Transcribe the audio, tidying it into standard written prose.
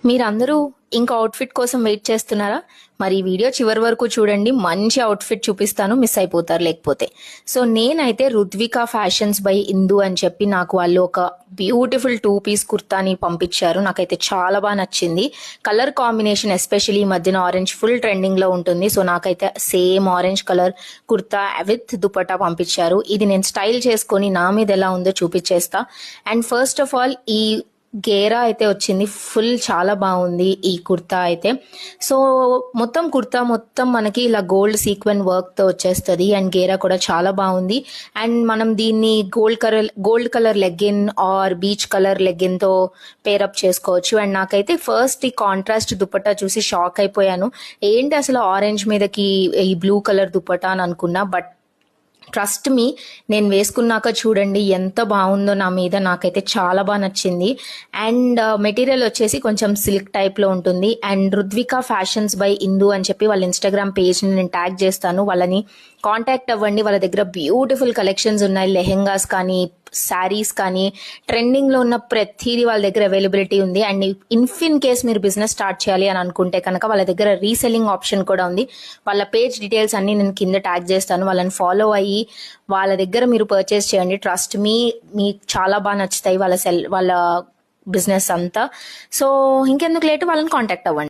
మీరందరూ ఇంకా అవుట్ఫిట్ కోసం వెయిట్ చేస్తున్నారా? మరి ఈ వీడియో చివరి వరకు చూడండి. మంచి అవుట్ఫిట్ చూపిస్తాను, మిస్ అయిపోతారు లేకపోతే. సో నేనైతే రుద్విక ఫ్యాషన్స్ బై ఇందు అని చెప్పి నాకు వాళ్ళు ఒక బ్యూటిఫుల్ 2 పీస్ కుర్తాని పంపించారు. నాకైతే చాలా బాగా నచ్చింది. కలర్ కాంబినేషన్ ఎస్పెషల్లీ ఈ మధ్యన ఆరెంజ్ ఫుల్ ట్రెండింగ్ లో ఉంటుంది. సో నాకైతే same orange colour kurta with dupatta పంపించారు. ఇది నేను స్టైల్ చేసుకొని నా మీద ఎలా ఉందో చూపించేస్తా. అండ్ ఫస్ట్ ఆఫ్ ఆల్ ఈ గేరా అయితే వచ్చింది, ఫుల్ చాలా బాగుంది ఈ కుర్తా అయితే. సో మొత్తం కుర్తా మొత్తం మనకి ఇలా గోల్డ్ సీక్వెన్ వర్క్ తో వచ్చేస్తుంది. అండ్ గేరా కూడా చాలా బాగుంది. అండ్ మనం దీన్ని gold colour legging or peach colour legging తో పేరప్ చేసుకోవచ్చు. అండ్ నాకైతే ఫస్ట్ ఈ కాంట్రాస్ట్ దుపట్టా చూసి షాక్ అయిపోయాను. ఏంటి అసలు ఆరెంజ్ మీదకి ఈ బ్లూ కలర్ దుపట్టా అని అనుకున్నా. బట్ ట్రస్ట్ మీ, నేను వేసుకున్నాక చూడండి ఎంత బాగుందో నా మీద. నాకైతే చాలా బాగా నచ్చింది. అండ్ మెటీరియల్ వచ్చేసి కొంచెం సిల్క్ టైప్ లో ఉంటుంది. అండ్ రుద్విక ఫ్యాషన్స్ బై ఇందు అని చెప్పి వాళ్ళ ఇన్స్టాగ్రామ్ పేజ్ ని నేను ట్యాగ్ చేస్తాను. వాళ్ళని కాంటాక్ట్ అవ్వండి. వాళ్ళ దగ్గర బ్యూటిఫుల్ కలెక్షన్స్ ఉన్నాయి. లెహెంగాస్ కానీ, శారీస్ కానీ, ట్రెండింగ్ లో ఉన్న ప్రతిదీ వాళ్ళ దగ్గర అవైలబిలిటీ ఉంది. అండ్ ఇన్ కేస్ మీరు బిజినెస్ స్టార్ట్ చేయాలి అని అనుకుంటే కనుక వాళ్ళ దగ్గర రీసెల్లింగ్ ఆప్షన్ కూడా ఉంది. వాళ్ళ పేజ్ డీటెయిల్స్ అన్ని నేను కింద ట్యాగ్ చేస్తాను. వాళ్ళని ఫాలో అయ్యి వాళ్ళ దగ్గర మీరు పర్చేస్ చేయండి. ట్రస్ట్ మీ, మీకు చాలా బాగా నచ్చుతాయి వాళ్ళ బిజినెస్ అంతా. సో ఇంకెందుకు లేటు, వాళ్ళని కాంటాక్ట్ అవ్వండి.